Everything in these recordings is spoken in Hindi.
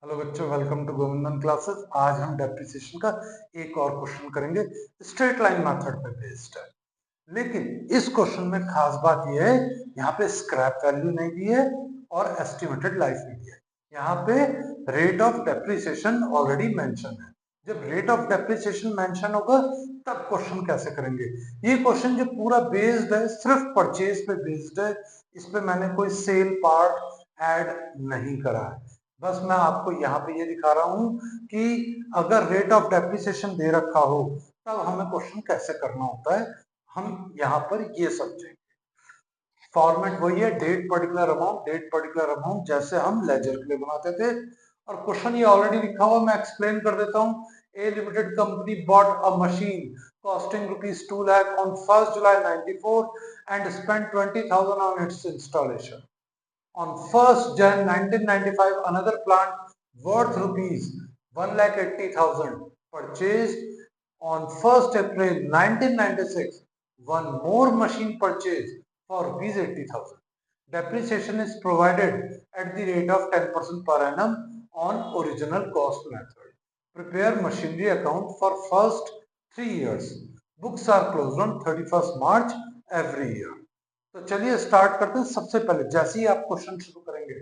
हेलो बच्चों, वेलकम टू गोविंदन क्लासेस। आज हम डेप्रिसिएशन का एक और क्वेश्चन करेंगे। स्ट्रेट लाइन मेथड पे बेस्ड है, लेकिन इस क्वेश्चन में खास बात यह है, यहाँ पे स्क्रैप वैल्यू नहीं दी है और एस्टिमेटेड लाइफ नहीं दी है। यहाँ पे rate of depreciation already mention है। जब रेट ऑफ डेप्रिसिएशन मेंशन होगा तब क्वेश्चन कैसे करेंगे। ये क्वेश्चन जो पूरा बेस्ड है सिर्फ परचेज पे बेस्ड है, इस पे मैंने कोई सेल पार्ट ऐड नहीं करा है। बस मैं आपको यहाँ पे ये दिखा रहा हूँ कि अगर रेट ऑफ डेप्रिसिएशन दे रखा हो तब हमें क्वेश्चन कैसे करना होता है, हम यहाँ पर ये समझेंगे। फॉर्मेट वही है, डेट पर्टिकुलर अमाउंट जैसे हम लेजर के लिए बनाते थे। और क्वेश्चन ये ऑलरेडी लिखा हुआ, मैं एक्सप्लेन कर देता हूँ। A limited company bought a machine costing rupees 2 lakh on 1st July 94 and spend 20,000 on its installation. On 1st Jan 1995, another plant worth rupees 1,80,000 purchased. On 1st April 1996, one more machine purchased for rupees 80,000. Depreciation is provided at the rate of 10% per annum on original cost method. Prepare machinery account for first 3 years. Books are closed on 31st March every year. तो चलिए स्टार्ट करते हैं। सबसे पहले जैसे ही आप क्वेश्चन शुरू करेंगे,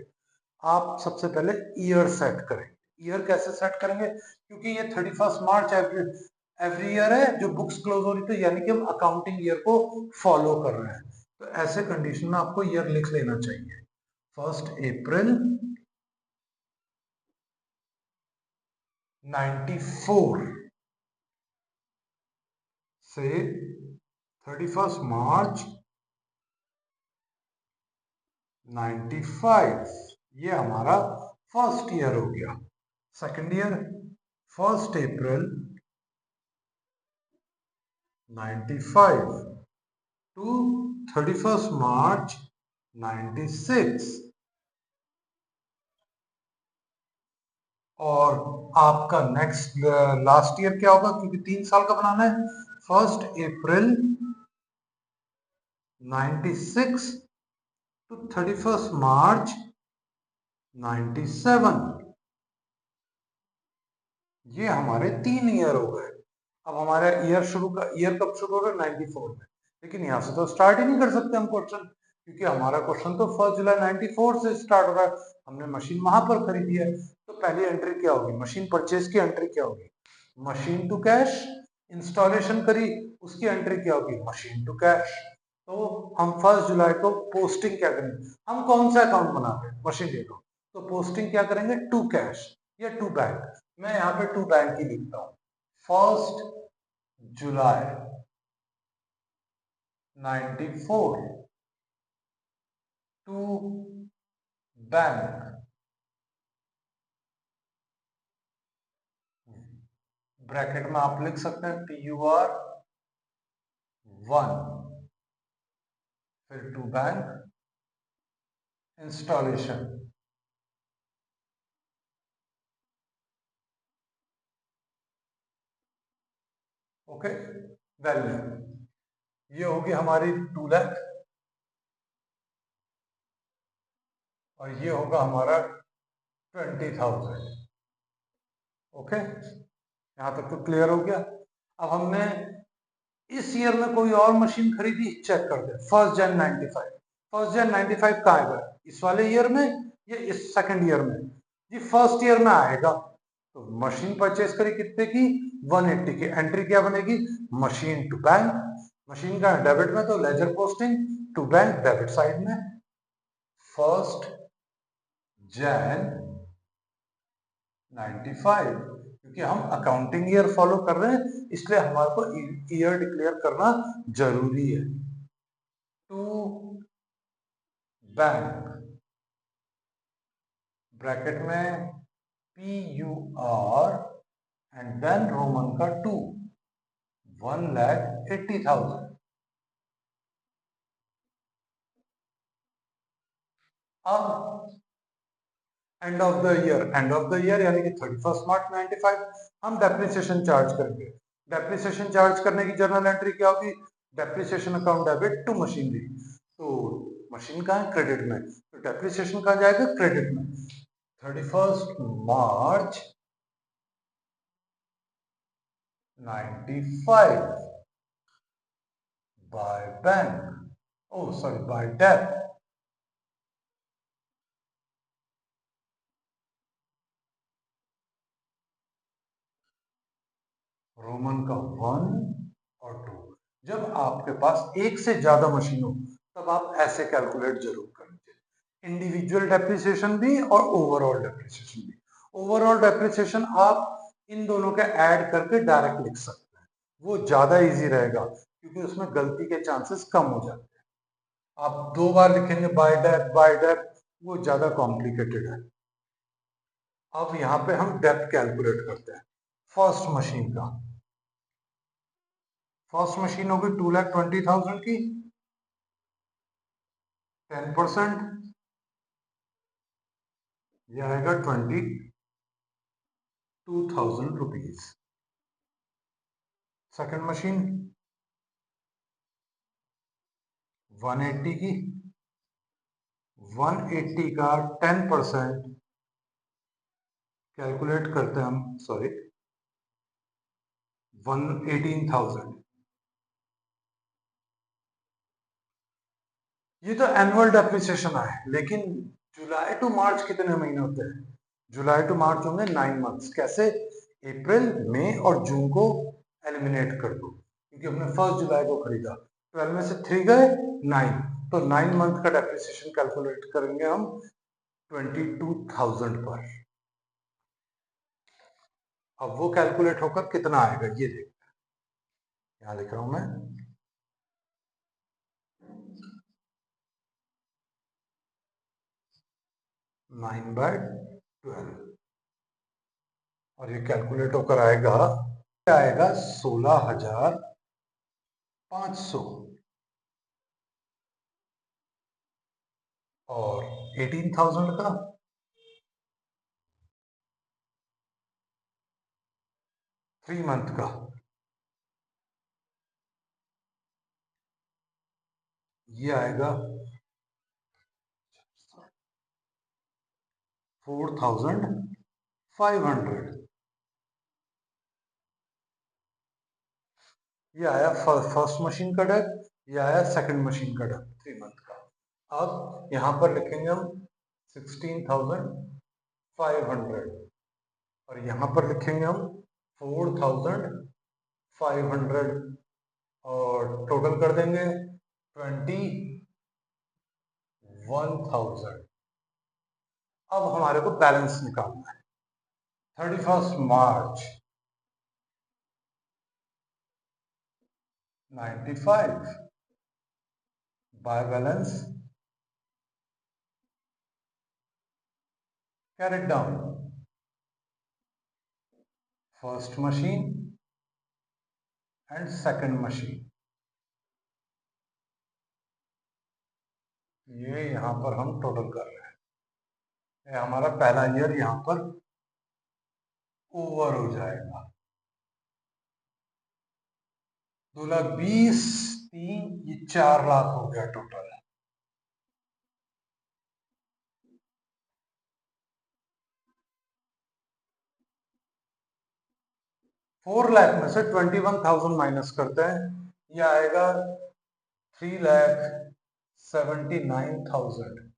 आप सबसे पहले ईयर सेट करेंगे। ईयर कैसे सेट करेंगे, क्योंकि ये 31st मार्च एवरी ईयर है जो बुक्स क्लोज हो रही, तो यानी कि हम अकाउंटिंग ईयर को फॉलो कर रहे हैं। तो ऐसे कंडीशन में आपको ईयर लिख लेना चाहिए। 1 अप्रैल 94 से 31st मार्च 95, ये हमारा फर्स्ट ईयर हो गया। Second year 1 April 95 to 31st March 96। और आपका नेक्स्ट लास्ट ईयर क्या होगा, क्योंकि 3 साल का बनाना है। 1 अप्रैल 96 टू 31st March 97। ये हमारे 3 ईयर हो गए। अब हमारा ईयर कब शुरू हो रहा है, 94 में। लेकिन यहाँ से तो स्टार्ट ही नहीं कर सकते हम क्वेश्चन, क्योंकि हमारा क्वेश्चन तो 1 जुलाई 94 से स्टार्ट हो रहा है। हमने मशीन वहां पर खरीदी है, तो पहली एंट्री क्या होगी, मशीन परचेज की एंट्री क्या होगी, मशीन टू कैश। इंस्टॉलेशन करी, उसकी एंट्री क्या होगी, मशीन टू कैश। तो हम 1 जुलाई को पोस्टिंग क्या करेंगे, हम कौन सा अकाउंट बनाते हैं, मशीन अकाउंट, तो पोस्टिंग क्या करेंगे, टू कैश या टू बैंक। मैं यहाँ पे टू बैंक ही लिखता हूँ। 1 जुलाई 94 टू बैंक, ब्रैकेट में आप लिख सकते हैं PUR1, फिर to bank installation. Okay, value ये होगी हमारी 2 लाख और ये होगा हमारा 20,000। ओके, यहां तक तो क्लियर हो गया। अब हमने इस ईयर में कोई और मशीन खरीदी, चेक करते हैं। 1st Jan 95, 1st Jan 95 कहाँ आएगा, इस वाले ईयर में या इस सेकंड ईयर में, जी फर्स्ट ईयर में आएगा। तो मशीन परचेज करी कितने की, 180 की। एंट्री क्या बनेगी, मशीन टू बैंक। मशीन का डेबिट में तो ledger posting, to bank debit side में। 1st Jan 95, क्योंकि हम अकाउंटिंग ईयर फॉलो कर रहे हैं इसलिए हमारे को ईयर डिक्लेयर करना जरूरी है। टू बैंक, ब्रैकेट में PUR एंड देन रोमन का 2, 1,80,000। अब एंड ऑफ द ईयर यानी कि 31st March 95 हम डेप्रिसिएशन चार्ज करेंगे। डेप्रिसिएशन चार्ज करने की जर्नल एंट्री क्या होगी, depreciation account debit to machinery. तो मशीन कहाँ है, क्रेडिट में, तो डेप्रिसिएशन कहाँ जाएगा, क्रेडिट में। 31st March 95 by bank, oh sorry, by debt. Roman का 1 और 2। जब आपके पास एक से ज्यादा मशीन हो तब आप ऐसे कैलकुलेट जरूर करेंगे, इंडिविजुअल डेप्रिसिएशन भी और ओवरऑल डेप्रिसिएशन भी। ओवरऑल डेप्रिसिएशन आप इन दोनों के ऐड करके डायरेक्ट लिख सकते हैं, वो ज्यादा इजी रहेगा क्योंकि उसमें गलती के चांसेस कम हो जाते हैं। आप 2 बार लिखेंगे बाय डेप वो ज्यादा कॉम्प्लिकेटेड है। अब यहाँ पे हम डेप्थ कैलकुलेट करते हैं फर्स्ट मशीन का। फर्स्ट मशीन होगी 2,20,000 की, 10%, यह आएगा 22,000 रुपीज। सेकंड मशीन 180 की, 180 का 10% कैलकुलेट करते हैं हम, सॉरी 18,000। ये तो एनुअल डेप्रिसिएशन है, लेकिन जुलाई टू मार्च कितने महीने होते हैं? जुलाई टू मार्च होंगे 9 मंथ्स। कैसे? अप्रैल, मई और जून को एलिमिनेट कर दो क्योंकि हमने 1 जुलाई को खरीदा। 12 में से 3 गए 9, तो 9 मंथ का डेप्रिसिएशन कैलकुलेट करेंगे हम 22,000 पर। अब वो कैलकुलेट होकर कितना आएगा ये देखते हैं, यहां लिख रहा हूं मैं 9/12 और ये कैलकुलेट होकर आएगा 16,500 और 18,000 का 3 मंथ का ये आएगा 4,500। ये आया फर्स्ट मशीन का डेप, ये आया सेकंड मशीन का डेप 3 मंथ का। अब यहां पर लिखेंगे हम 16,500 और यहां पर लिखेंगे हम 4,500 और टोटल कर देंगे 21,000। अब हमारे को बैलेंस निकालना है। 31st March 95 by balance carried down first machine and second machine. ये यहां पर हम टोटल कर रहे हैं, ये हमारा पहला ईयर यहां पर ओवर हो जाएगा। 2,20,000 3 ये 4 लाख हो गया टोटल। 4 लाख में से 21,000 माइनस करते हैं, ये आएगा 3,79,000।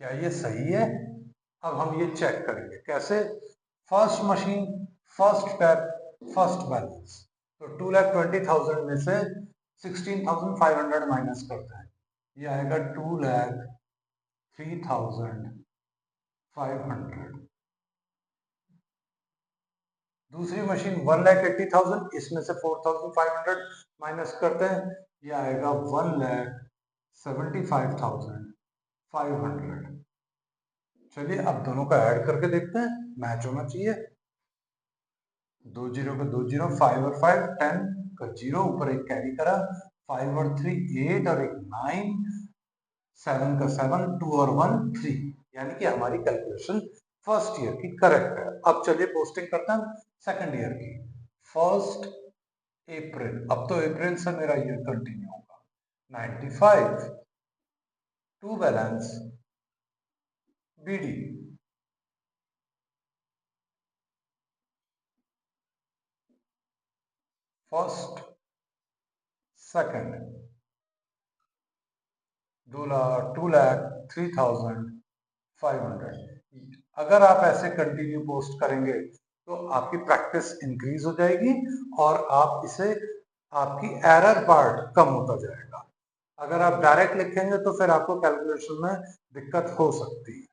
क्या ये सही है? अब हम ये चेक करेंगे कैसे। First machine, first tap, first balance, तो 2,20,000 में से 16,500 माइनस करते हैं, ये आएगा 2,03,500। दूसरी मशीन 1,80,000, इसमें से 4,500 माइनस करते हैं, ये आएगा 1,75,500। चलिए अब दोनों का ऐड करके देखते हैं, मैच होना चाहिए। 2 जीरो का 2 जीरो, 5 और 5 10 का 0, ऊपर एक कैरी करा, 5 और 3 8 और एक 9, 7 का 7, 2 और 1 3, यानी कि हमारी कैलकुलेशन फर्स्ट ईयर की करेक्ट है। अब चलिए पोस्टिंग करते हैं सेकंड ईयर की। 1 अप्रैल, अब तो अप्रैल से मेरा ईयर कंटिन्यू होगा। 95 to balance BD first, second, 2,03,500। अगर आप ऐसे कंटिन्यू पोस्ट करेंगे तो आपकी प्रैक्टिस इंक्रीज हो जाएगी और आप इसे आपकी एरर पार्ट कम होता जाएगा। अगर आप डायरेक्ट लिखेंगे तो फिर आपको कैलकुलेशन में दिक्कत हो सकती है।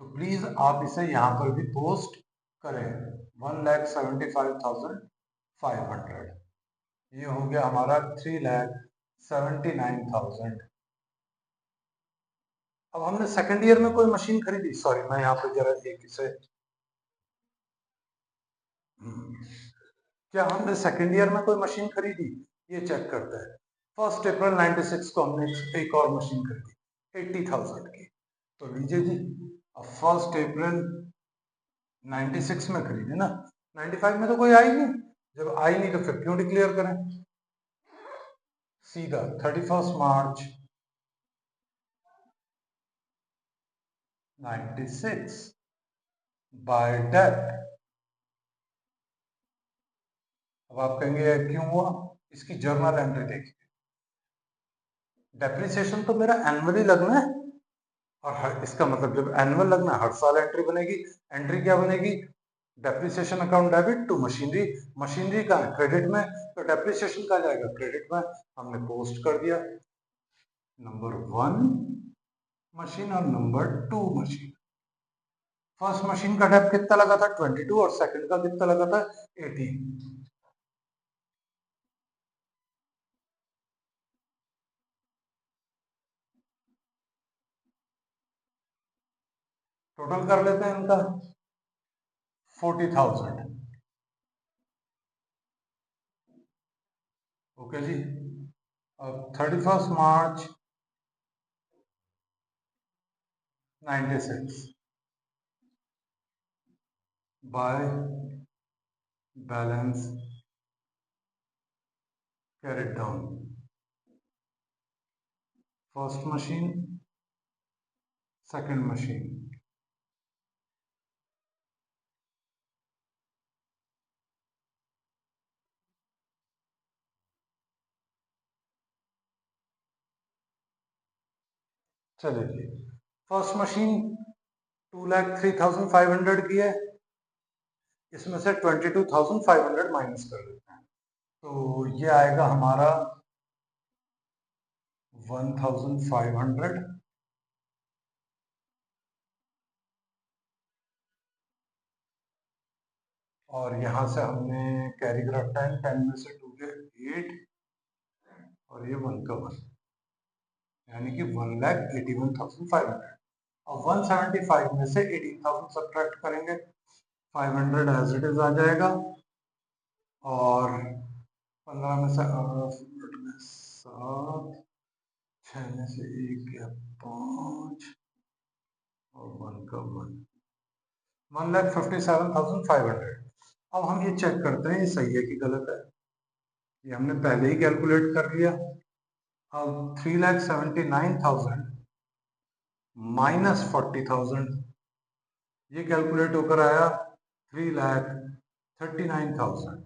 तो प्लीज आप इसे यहां पर भी पोस्ट करें। 1,75,500, ये हो गया हमारा 3,79,000। अब हमने सेकंड ईयर में कोई मशीन खरीदी, सॉरी मैं यहाँ पे जरा एक इसे, क्या हमने सेकंड ईयर में कोई मशीन खरीदी, ये चेक करते हैं। 1 अप्रैल 96 को हमने एक और मशीन खरीदी 80,000 की। तो लीजिए जी, अब 1 अप्रैल 96 में खरीदे ना, 95 में तो कोई आई नहीं। जब आई नहीं तो फिर क्यों डिक्लेयर करें, सीधा 31 मार्च 96 बाय डेट। अब आप कहेंगे क्यों हुआ, इसकी जर्नल एंट्री देखिए। डेप्रिसिएशन तो मेरा एनुअली लगना है, और इसका मतलब जब एनुअल लगना है हर साल एंट्री बनेगी। एंट्री क्या बनेगी, depreciation account debit to machinery. Machinery का क्रेडिट में, तो डेप्रिसिएशन का जाएगा क्रेडिट में। हमने पोस्ट कर दिया नंबर 1 मशीन और नंबर 2 मशीन। फर्स्ट मशीन का डेप कितना लगा था 22 और सेकंड का कितना लगा था 18। टोटल कर लेते हैं इनका 40,000। ओके जी, अब 31 मार्च 96 bye balance carried down. First machine, second machine, चलिए फर्स्ट मशीन 2,03,500 की है, इसमें से 22,500 माइनस कर देते हैं, तो ये आएगा हमारा 1,500। और यहाँ से हमने कैरी करा 10, 10 में से 2 गए 8 और ये 1 का 1, यानी कि 1,81,500। और 175 में से 18,000 सब्ट्रैक्ट करेंगे, 500 एज इट इज आ जाएगा। और 15 में से 8 में 7, 6 में से 1 गया 5 और 1 का 1, 1,57,500। अब हम ये चेक करते हैं ये सही है कि गलत है। ये हमने पहले ही कैलकुलेट कर लिया। अब 3,79,000 माइनस 40,000, ये कैलकुलेट होकर आया 3,39,000।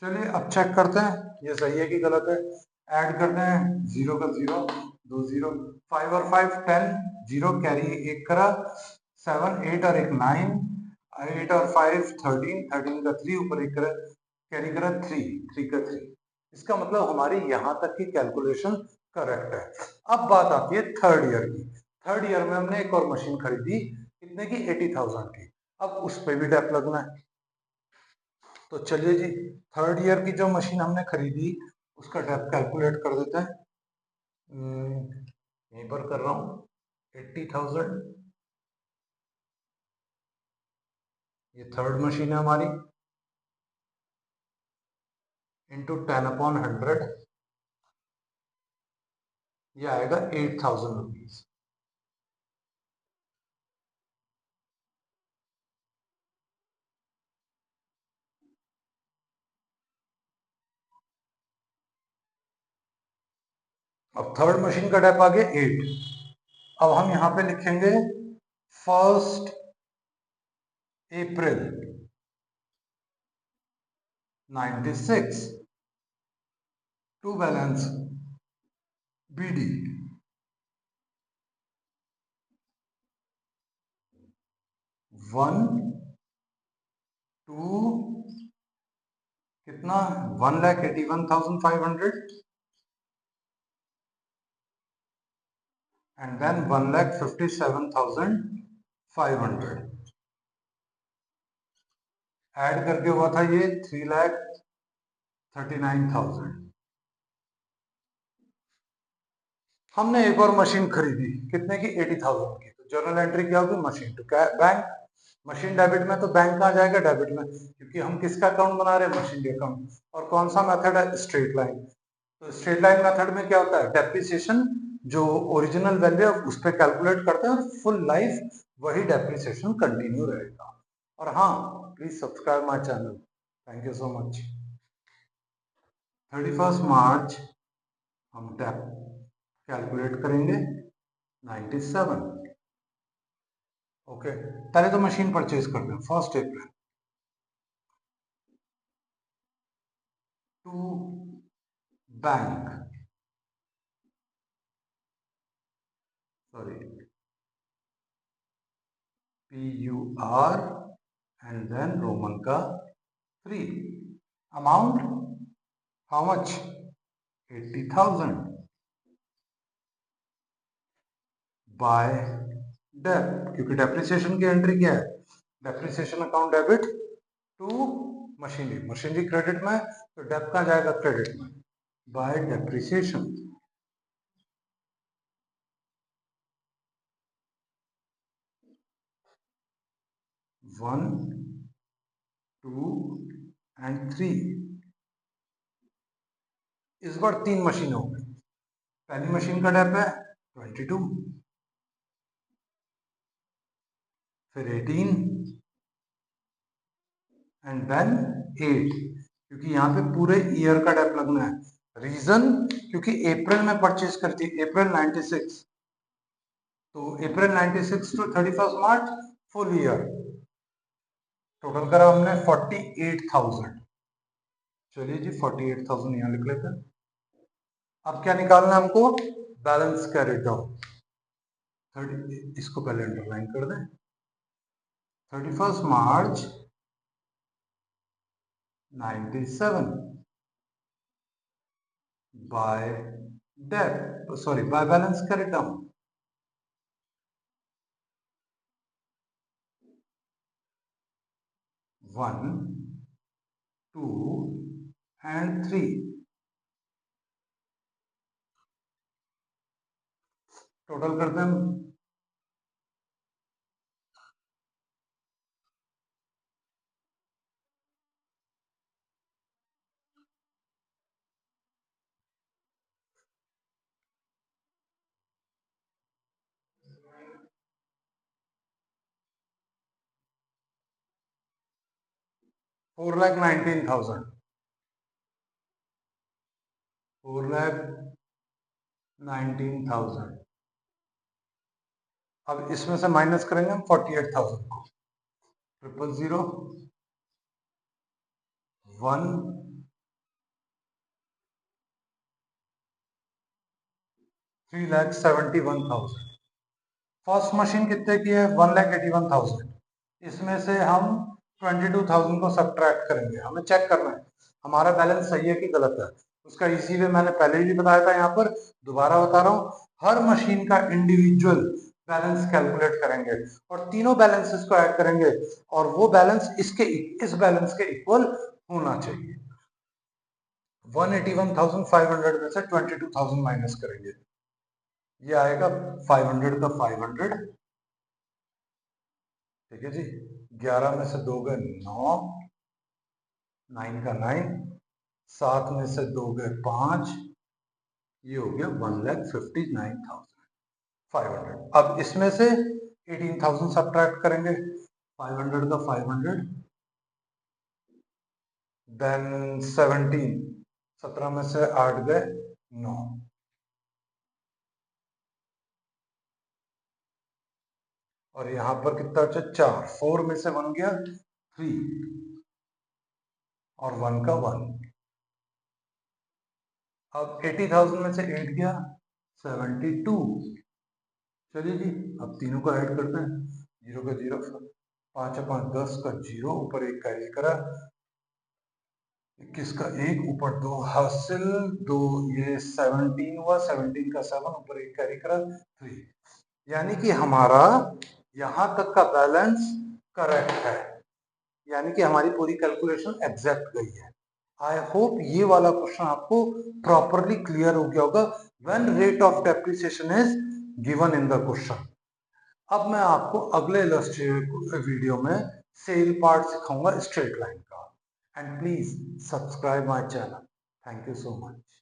चलिए अब चेक करते हैं ये सही है कि गलत है। ऐड करते हैं, 0 का 0, 2 0, 5 और 5 10, 0 कैरी 1 करा, 7 8 और 1 9, 8 और 5 13, 13 का 3 ऊपर 1 करा, कैरी करा 3, 3 का 3। इसका मतलब हमारी यहां तक की कैलकुलेशन करेक्ट है। अब बात आती है थर्ड ईयर की। थर्ड ईयर में हमने एक और मशीन खरीदी, कितने की 80,000 की। अब उस पर भी डेप लगना है, तो चलिए जी थर्ड ईयर की जो मशीन हमने खरीदी उसका डेप कैलकुलेट कर देते हैं। यहीं पर कर रहा हूँ 80,000, ये थर्ड मशीन है हमारी, इंटू 10/100, ये आएगा 8,000 रुपीज। अब थर्ड मशीन का डेप आ गया 8। अब हम यहाँ पे लिखेंगे 1 अप्रैल 96 टू बैलेंस BD 1 2 कितना 1,81,500 and then 1,57,500 ऐड करके हुआ था ये 3,39,000। हमने एक और मशीन खरीदी कितने की 80,000 की, तो जर्नल एंट्री क्या होगी machine to bank. Machine debit में तो बैंक कहाँ जाएगा डेबिट में, क्योंकि हम किसका अकाउंट बना रहे हैं मशीन के अकाउंट। और कौन सा मेथड है स्ट्रेट लाइन। तो स्ट्रेट लाइन मेथड में क्या होता है डेप्रिसिएशन जो ओरिजिनल वैल्यू है उस पर कैलकुलेट करते हैं और फुल लाइफ वही डेप्रिसिएशन कंटिन्यू रहेगा। और हाँ please subscribe my channel, thank you so much. 31 मार्च हम डेप कैलकुलेट करेंगे 97। ओके पहले तो मशीन परचेज करते हैं 1 April to bank, sorry PUR and then Roman का 3 amount how much 80,000 by dep, क्योंकि डेप्रिसिएशन की एंट्री क्या है depreciation account debit to machinery, machinery credit में तो डेप का जाएगा क्रेडिट में बाय डेप्रिसिएशन। 1 2 and 3 इस बार 3 मशीन हो गई। पहली मशीन का डेप है 22, फिर 18 एंड देन 8, क्योंकि यहाँ पे पूरे ईयर का डेप लगना है। रीजन क्योंकि अप्रैल में परचेज करती है अप्रैल 96, तो April 96 to 31 March full year total करा हमने 48,000। चलिए जी 48,000 यहाँ लिख लेते हैं। अब क्या निकालना है हमको बैलेंस कैरिड डाउन 30, इसको पहले अंडरलाइन कर दें 31 मार्च 97 by dep sorry by balance carried down 1 2 and 3 total करते हैं 4,19,000 4,19,000। अब इसमें से माइनस करेंगे हम 48,000 को 000 1 3,71,000। फर्स्ट मशीन कितने की है 1,81,000। इसमें से हम 22,000 को सब्ट्रैक्ट करेंगे। हमें चेक करना है हमारा बैलेंस सही है कि गलत है। उसका इजी वे मैंने पहले भी बताया था, यहाँ पर दोबारा बता रहा हूँ। हर मशीन का इंडिविजुअल बैलेंस कैलकुलेट करेंगे और तीनों बैलेंसेस को ऐड करेंगे और वो बैलेंस इस बैलेंस के इक्वल होना चाहिए। 181,500 में से 22,000 माइनस करेंगे, ये आएगा 500 का 500, ठीक है जी। 11 में से 2 गए 9, 9 का 9, 7 में से 2 गए 5, ये हो गया 1,59,500। अब इसमें से 18,000 सब्ट्रैक्ट करेंगे 500 का 500, देन 17, 17 में से 8 गए 9, और यहाँ पर कितना बचा 4, 4 में से 1 गया 3, और 1 का 1। अब 80,000 में से 8 गया 72। चलिए जी, अब तीनों को ऐड करते हैं। 0 का 0, 5 5 10 का 0, ऊपर 1 कैरी करा, 21 का 1, ऊपर 2 हासिल, 2 ये 17 हुआ, 17 का 7, ऊपर 1 कैरी करा 3। यानी कि हमारा यहां तक का बैलेंस करेक्ट है, यानी कि हमारी पूरी कैलकुलेशन एग्जैक्ट गई है। आई होप ये वाला क्वेश्चन आपको प्रॉपरली क्लियर हो गया होगा when rate of depreciation is given in the question. अब मैं आपको अगले इलस्ट्रेटिव वीडियो में सेल पार्ट सिखाऊंगा स्ट्रेट लाइन का। And please subscribe my channel. Thank you so much.